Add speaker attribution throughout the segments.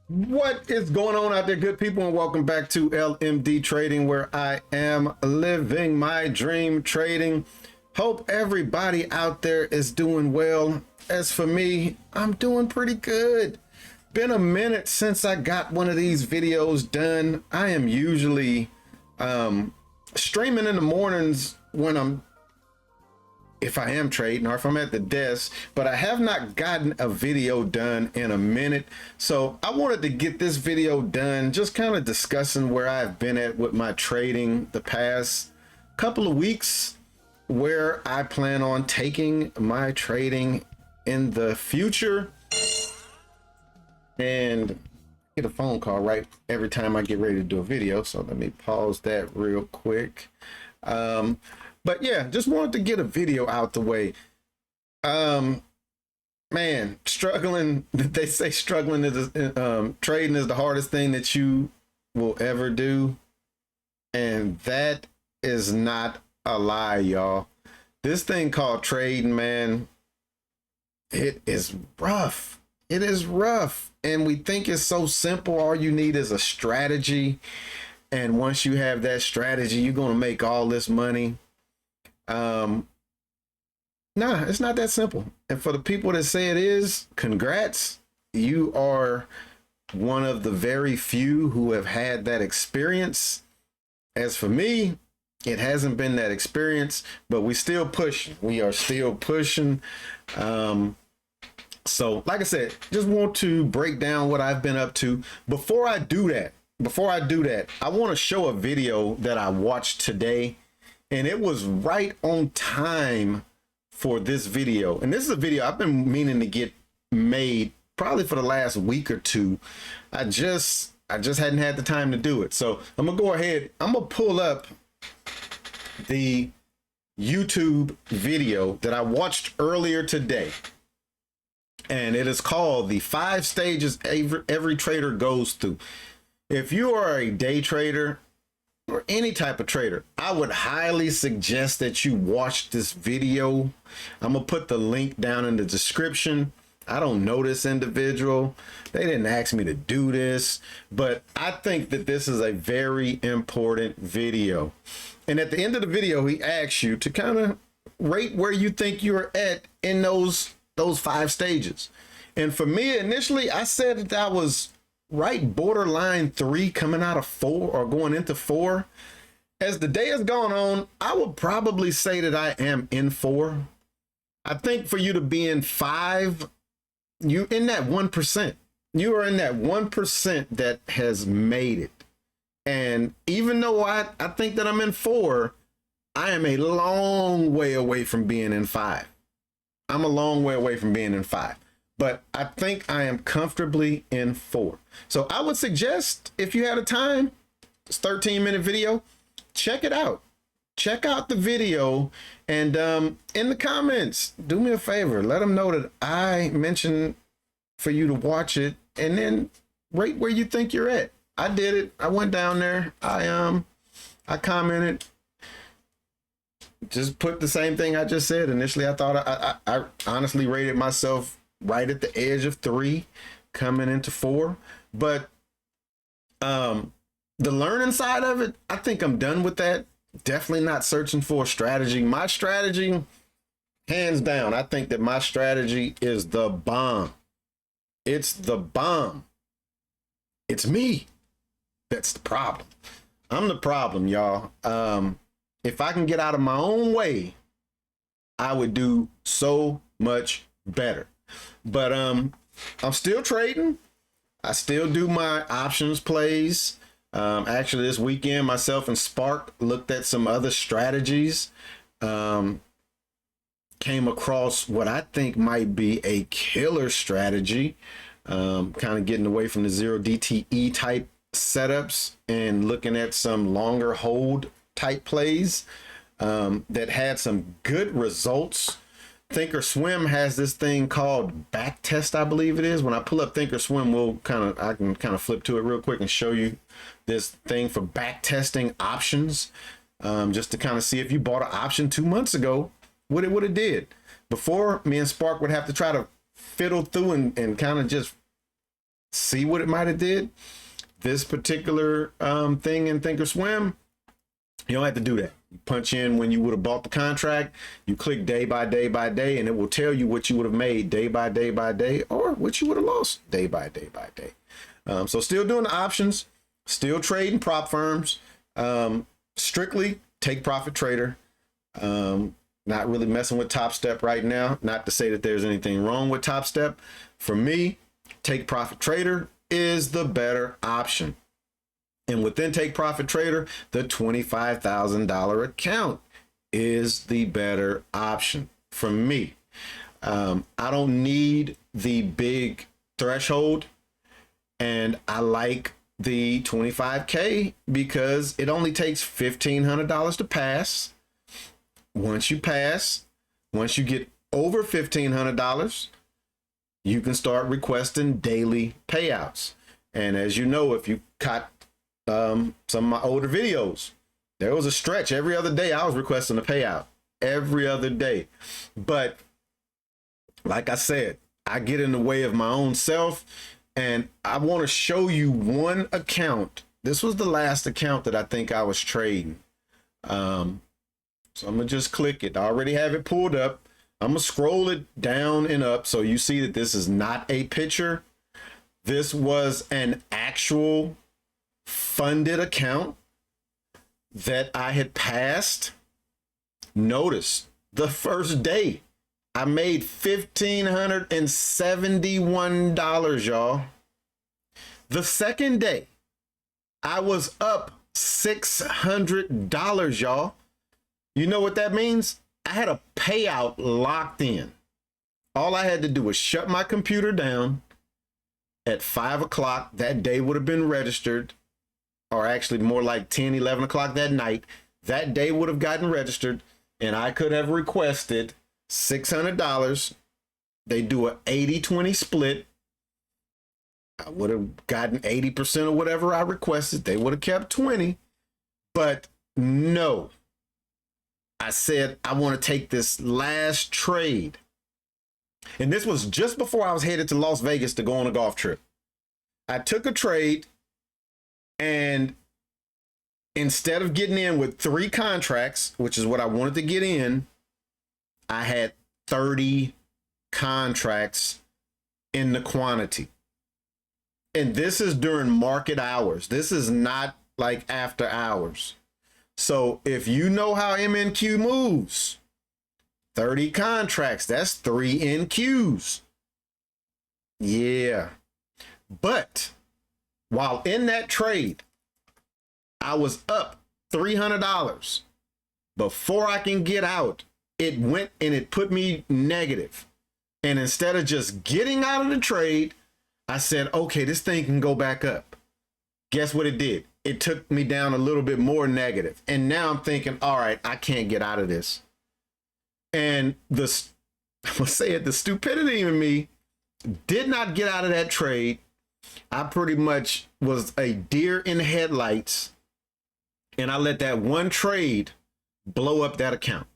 Speaker 1: What is going on out there, good people, and welcome back to LMD Trading, where I am living my dream trading. Hope everybody out there is doing well. As for me, I'm doing pretty good. Been a minute since I got one of these videos done. I am usually streaming in the mornings when if I am trading or if I'm at the desk, but I have not gotten a video done in a minute. So I wanted to get this video done, just kind of discussing where I've been at with my trading the past couple of weeks, where I plan on taking my trading in the future. And get a phone call right every time I get ready to do a video. So let me pause that real quick. But yeah, just wanted to get a video out the way. Man, struggling, they say struggling is trading is the hardest thing that you will ever do. And that is not a lie, y'all. This thing called trading, man, it is rough. It is rough. And we think it's so simple. All you need is a strategy. And once you have that strategy, you're going to make all this money. Nah, it's not that simple. And for the people that say it is, congrats. You are one of the very few who have had that experience. As for me, it hasn't been that experience, but we still pushing. We are still pushing. So like I said, just want to break down what I've been up to. Before I do that, I want to show a video that I watched today. And it was right on time for this video. And this is a video I've been meaning to get made probably for the last week or two. I just hadn't had the time to do it. So I'm gonna go ahead. I'm gonna pull up the YouTube video that I watched earlier today. And it is called The 5 Stages Every Trader Goes Through. If you are a day trader, or any type of trader, I would highly suggest that you watch this video. I'm gonna put the link down in the description. I don't know this individual. They didn't ask me to do this, but I think that this is a very important video. And at the end of the video, he asks you to kind of rate where you think you're at in those 5 stages. And for me, initially, I said that I was right borderline 3, coming out of 4 or going into 4. As the day has gone on, I would probably say that I am in 4. I think for you to be in 5, you in that 1%. You are in that 1% that has made it. And even though I think that I'm in 4, I am a long way away from being in 5. I'm a long way away from being in 5. But I think I am comfortably in 4. So I would suggest, if you had a time, it's 13-minute video, check it out. Check out the video, and in the comments, do me a favor. Let them know that I mentioned for you to watch it, and then rate where you think you're at. I did it. I went down there. I commented. Just put the same thing I just said. Initially, I thought I honestly rated myself right at the edge of 3, coming into 4. But the learning side of it, I think I'm done with that. Definitely not searching for a strategy. My strategy, hands down, I think that my strategy is the bomb. It's the bomb. It's me that's the problem. I'm the problem, y'all. If I can get out of my own way, I would do so much better. But I'm still trading. I still do my options plays. Actually, this weekend, myself and Spark looked at some other strategies. Came across what I think might be a killer strategy. Kind of getting away from the 0 DTE type setups and looking at some longer hold type plays that had some good results. Thinkorswim has this thing called back test, I believe it is. When I pull up Thinkorswim, I can kind of flip to it real quick and show you this thing for back testing options, just to kind of see if you bought an option 2 months ago, what it would have did. Before, me and Spark would have to try to fiddle through and kind of just see what it might have did. This particular thing in Thinkorswim, you don't have to do that. You punch in when you would have bought the contract, you click day by day by day, and it will tell you what you would have made day by day by day, or what you would have lost day by day by day. So still doing the options, still trading prop firms, strictly take profit trader. Not really messing with Top Step right now. Not to say that there's anything wrong with Top Step. For me, take profit trader is the better option. And within take profit trader, the $25,000 account is the better option for me. I don't need the big threshold, and I like the 25K because it only takes $1,500 to pass. Once you pass, once you get over $1,500, you can start requesting daily payouts. And as you know, if you caught some of my older videos, there was a stretch every other day I was requesting a payout every other day. But like I said, I get in the way of my own self, and I want to show you one account. This was the last account that I think I was trading. So I'm gonna just click it. I already have it pulled up. I'm gonna scroll it down and up so you see that this is not a picture. This was an actual funded account that I had passed. Notice the first day I made $1,571, y'all. The second day I was up $600, y'all. You know what that means? I had a payout locked in. All I had to do was shut my computer down at 5 o'clock. That day would have been registered, or actually more like 10, 11 o'clock that night. That day would have gotten registered, and I could have requested $600. They do a 80-20 split. I would have gotten 80% of whatever I requested. They would have kept 20, but no. I said, I want to take this last trade. And this was just before I was headed to Las Vegas to go on a golf trip. I took a trade, and instead of getting in with 3 contracts, which is what I wanted to get in, I had 30 contracts in the quantity. And this is during market hours. This is not like after hours. So if you know how MNQ moves, 30 contracts, that's 3 NQs. Yeah. But while in that trade, I was up $300. Before I can get out, it went and it put me negative. And instead of just getting out of the trade, I said, okay, this thing can go back up. Guess what it did? It took me down a little bit more negative. And now I'm thinking, all right, I can't get out of this. And I'm gonna say it, the stupidity in me did not get out of that trade. I pretty much was a deer in headlights, and I let that one trade blow up that account.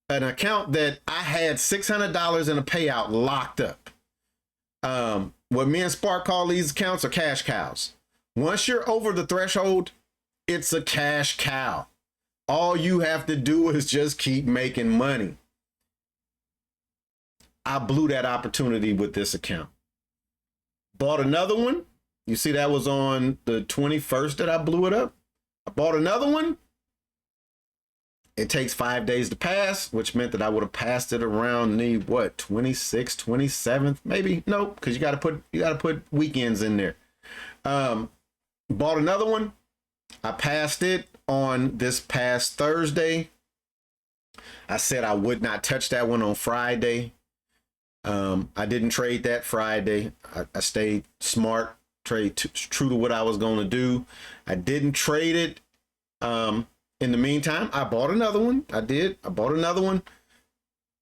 Speaker 1: An account that I had $600 in a payout locked up. What me and Spark call these accounts are cash cows. Once you're over the threshold, it's a cash cow. All you have to do is just keep making money. I blew that opportunity with this account. Bought another one. You see that was on the 21st that I blew it up. I bought another one. It takes 5 days to pass, which meant that I would have passed it around the 26th, 27th, maybe. Nope, because you got to put weekends in there. Bought another one. I passed it on this past Thursday. I said I would not touch that one on Friday. I didn't trade that Friday. I stayed smart, trade true to what I was going to do. I didn't trade it. In the meantime, I bought another one. I bought another one.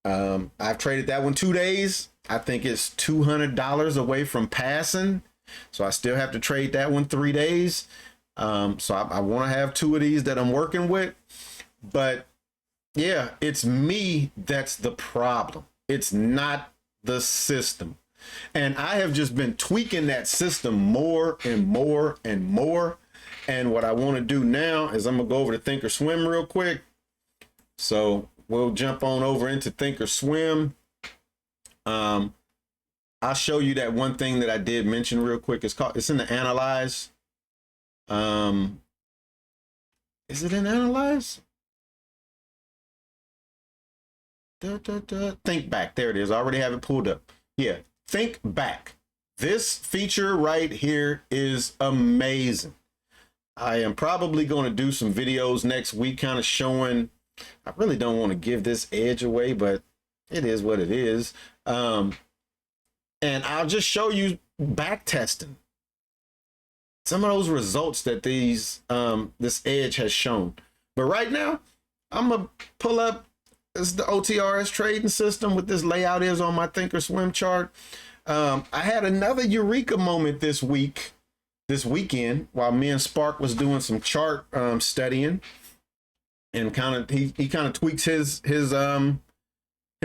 Speaker 1: I've traded that one 2 days. I think it's $200 away from passing. So I still have to trade that one 3 days. So I want to have 2 of these that I'm working with. But yeah, it's me that's the problem. It's not the system. And I have just been tweaking that system more and more and more. And what I want to do now is I'm gonna go over to Thinkorswim real quick. So we'll jump on over into Thinkorswim. I'll show you that one thing that I did mention real quick. It's in the analyze. Is it in analyze? Think back. There it is. I already have it pulled up. Yeah, think back. This feature right here is amazing. I am probably going to do some videos next week kind of showing. I really don't want to give this edge away, but it is what it is. And I'll just show you back testing some of those results that this edge has shown. But right now, I'm gonna pull up. This is the OTRS trading system. What this layout is on my Thinkorswim chart. I had another eureka moment this weekend, while me and Spark was doing some chart studying, and he kind of tweaks his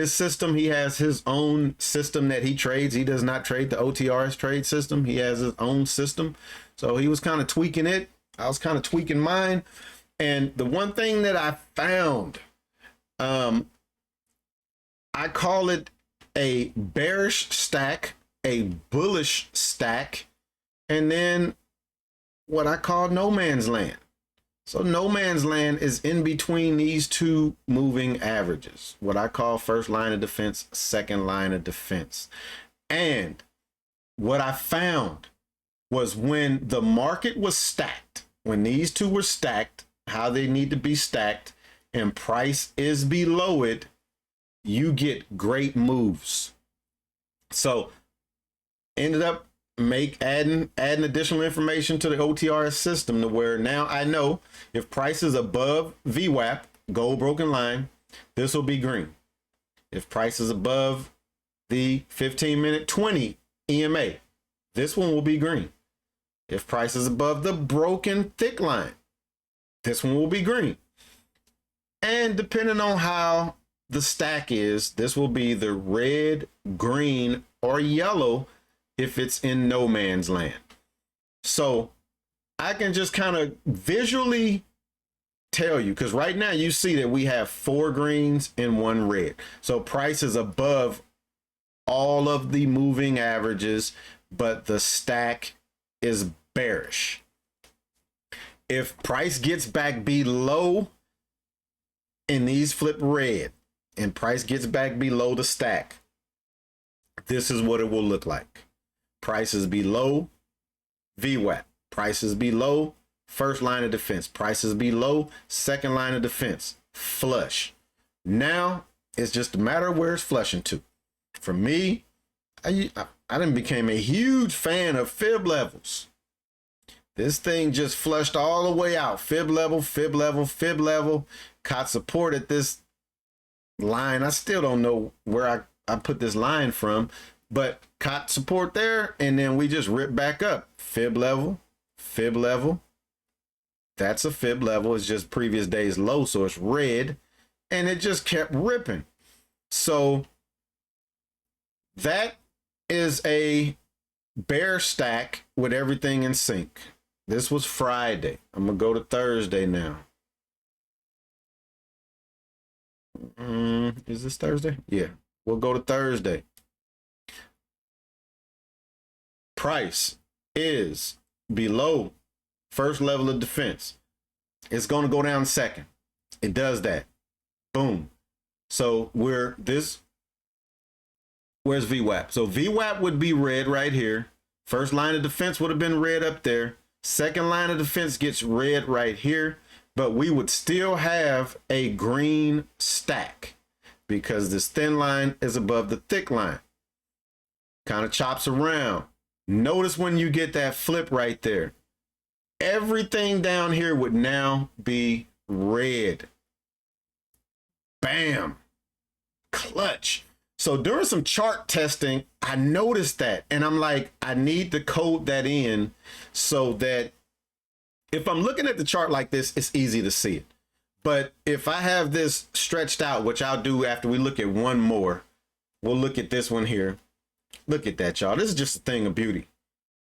Speaker 1: system. He has his own system that he trades. He does not trade the OTRS trade system. He has his own system. So he was kind of tweaking it. I was kind of tweaking mine. And the one thing that I found, I call it a bearish stack, a bullish stack, and then what I call no man's land. So no man's land is in between these two moving averages, what I call first line of defense, second line of defense. And what I found was when the market was stacked, when these two were stacked, how they need to be stacked, and price is below it, you get great moves. So ended up adding additional information to the OTRS system to where now I know if price is above VWAP, gold broken line, this will be green. If price is above the 15-minute 20 EMA, this one will be green. If price is above the broken thick line, this one will be green. And depending on how the stack is, this will be the red, green, or yellow if it's in no man's land. So I can just kind of visually tell you, because right now you see that we have 4 greens and 1 red. So price is above all of the moving averages, but the stack is bearish. If price gets back below and these flip red and price gets back below the stack, this is what it will look like. Price is below VWAP. Price is below first line of defense. Price is below second line of defense. Flush. Now it's just a matter of where it's flushing to. For me, I done became a huge fan of fib levels. This thing just flushed all the way out. Fib level, fib level, fib level. Caught support at this line. I still don't know where I put this line from, but caught support there, and then we just ripped back up. Fib level, fib level. That's a fib level. It's just previous day's low, so it's red, and it just kept ripping. So that is a bear stack with everything in sync. This was Friday. I'm gonna go to Thursday now. Is this Thursday? Yeah, we'll go to Thursday. Price is below first level of defense. It's going to go down second. It does that. Boom. So where's VWAP? So VWAP would be red right here. First line of defense would have been red up there. Second line of defense gets red right here. But we would still have a green stack because this thin line is above the thick line. Kind of chops around. Notice when you get that flip right there, everything down here would now be red. Bam. Clutch. So during some chart testing, I noticed that, and I'm like, I need to code that in so that if I'm looking at the chart like this, it's easy to see it. But if I have this stretched out, which I'll do after we look at one more, we'll look at this one here. Look at that, y'all. This is just a thing of beauty.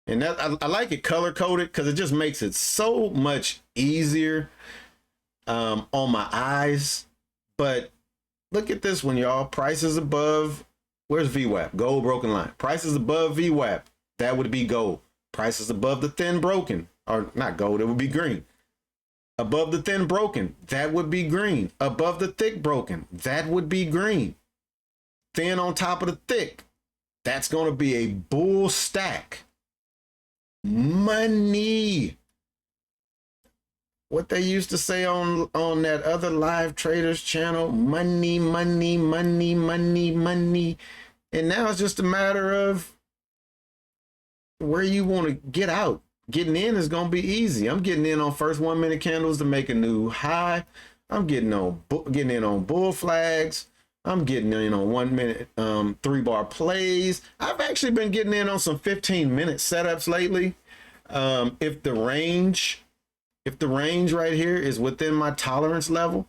Speaker 1: And that I like it color coded because it just makes it so much easier on my eyes. But look at this one, y'all. Prices above. Where's VWAP? Gold broken line. Prices above VWAP. That would be gold. Prices above the thin broken, or not gold, it would be green. Above the thin broken, that would be green. Above the thick broken, that would be green. Thin on top of the thick, that's going to be a bull stack. Money. What they used to say on that other live traders channel, money, money, money, money, money. And now it's just a matter of where you want to get out. Getting in is going to be easy. I'm getting in on first 1 minute candles to make a new high. I'm getting in on bull flags. I'm getting in on 1 minute 3-bar plays. I've actually been getting in on some 15-minute setups lately. If the range right here is within my tolerance level,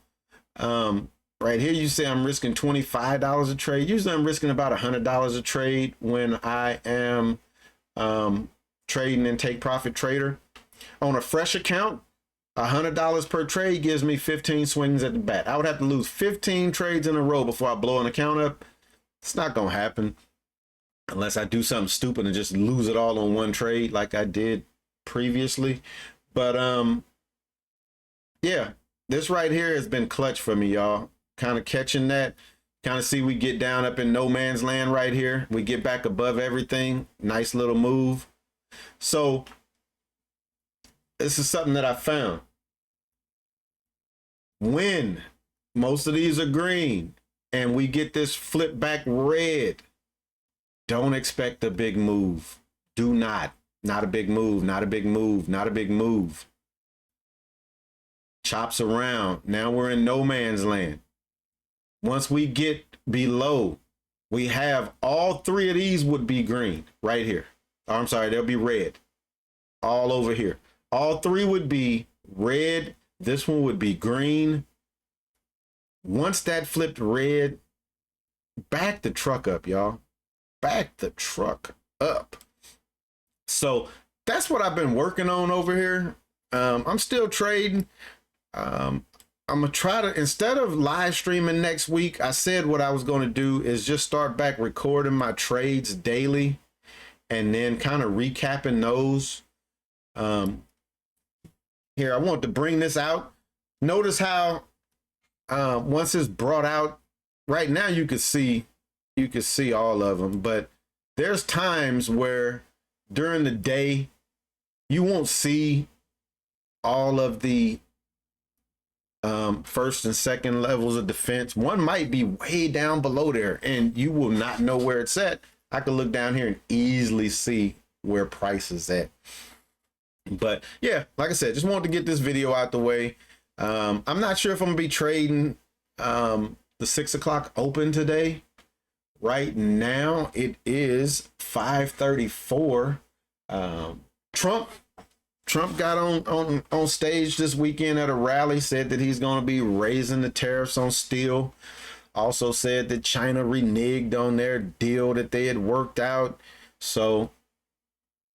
Speaker 1: right here you say I'm risking $25 a trade. Usually I'm risking about $100 a trade when I am trading in take profit trader. On a fresh account, $100 per trade gives me 15 swings at the bat. I would have to lose 15 trades in a row before I blow an account up. It's not gonna happen unless I do something stupid and just lose it all on one trade like I did previously. But yeah, this right here has been clutch for me, y'all. Kind of catching that. Kind of see we get down up in no man's land right here. We get back above everything. Nice little move. So this is something that I found. When most of these are green and we get this flip back red, don't expect a big move. Do not. Not a big move, not a big move, not a big move. Chops around. Now we're in no man's land. Once we get below, we have all three of these would be green right here. Oh, I'm sorry, they'll be red all over here. All three would be red. This one would be green. Once that flipped red, back the truck up, y'all. Back the truck up. So that's what I've been working on over here. I'm still trading. I'm gonna try to, instead of live streaming next week, I said what I was going to do is just start back recording my trades daily and then kind of recapping those. Here, I want to bring this out. Notice how once it's brought out, right now you could see all of them, but there's times where during the day you won't see all of the first and second levels of defense. One might be way down below there and you will not know where it's at. I could look down here and easily see where price is at. But yeah, like I said, just wanted to get this video out the way. I'm not sure if I'm gonna be trading the 6 o'clock open today. Right now it is 5:34. Trump got on stage this weekend at a rally, said that he's going to be raising the tariffs on steel. Also said that China reneged on their deal that they had worked out. So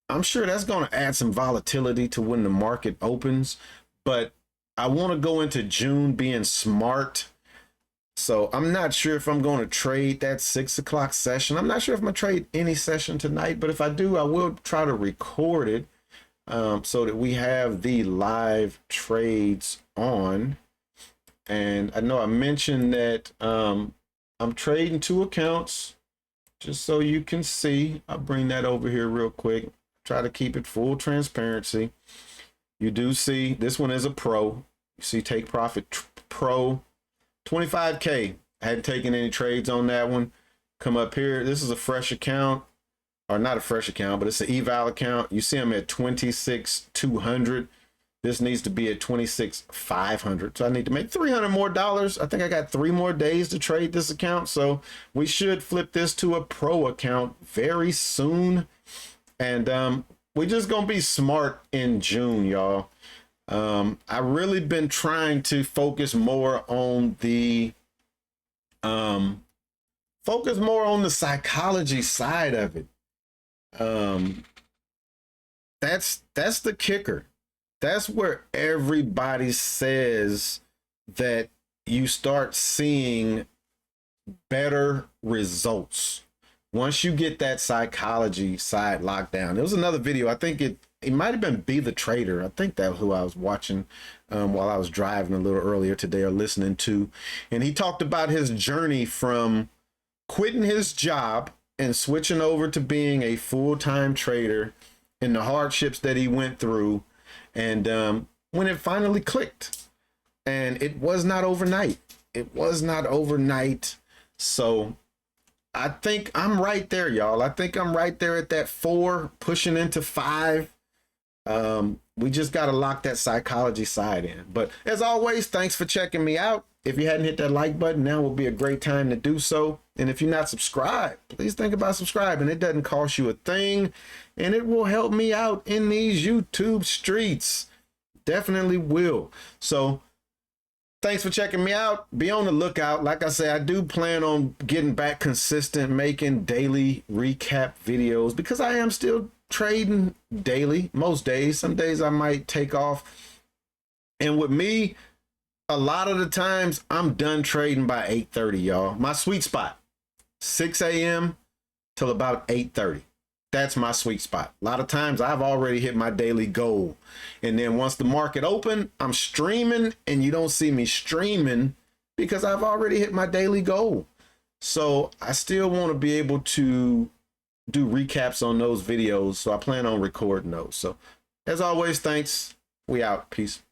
Speaker 1: I'm sure that's going to add some volatility to when the market opens. But I want to go into June being smart. So I'm not sure if I'm going to trade that 6 o'clock session. I'm not sure if I'm going to trade any session tonight, but if I do, I will try to record it so that we have the live trades on. And I know I mentioned that I'm trading 2 accounts just so you can see. I'll bring that over here real quick. Try to keep it full transparency. You do see this one is a pro. You see Take Profit Pro. 25K. I hadn't taken any trades on that one. Come up here. This is a fresh account, or not a fresh account, but it's an eval account. You see I'm at 26,200. This needs to be at 26,500. So I need to make $300 more. I think I got 3 more days to trade this account. So we should flip this to a pro account very soon. And we're just going to be smart in June, y'all. I really been trying to focus more on the focus more on the psychology side of it. That's the kicker. That's where everybody says that you start seeing better results once you get that psychology side locked down. There was another video, I think it might have been Be the Trader. I think that's who I was watching while I was driving a little earlier today, or listening to, and he talked about his journey from quitting his job and switching over to being a full-time trader, and the hardships that he went through, and when it finally clicked. And it was not overnight. It was not overnight. So I think I'm right there, y'all. I think I'm right there at that 4, pushing into 5. We just got to lock that psychology side in. But as always, thanks for checking me out. If you hadn't hit that like button, now will be a great time to do so. And if you're not subscribed, please think about subscribing. It doesn't cost you a thing, and it will help me out in these YouTube streets. Definitely will. So thanks for checking me out. Be on the lookout. Like I say, I do plan on getting back consistent, making daily recap videos, because I am still trading daily most days. Some days I might take off. And with me, a lot of the times I'm done trading by 8:30, y'all. My sweet spot, 6 a.m. till about 8:30. That's my sweet spot. A lot of times I've already hit my daily goal. And then once the market open, I'm streaming, and you don't see me streaming because I've already hit my daily goal. So I still want to be able to do recaps on those videos. So I plan on recording those. So as always, thanks. We out. Peace.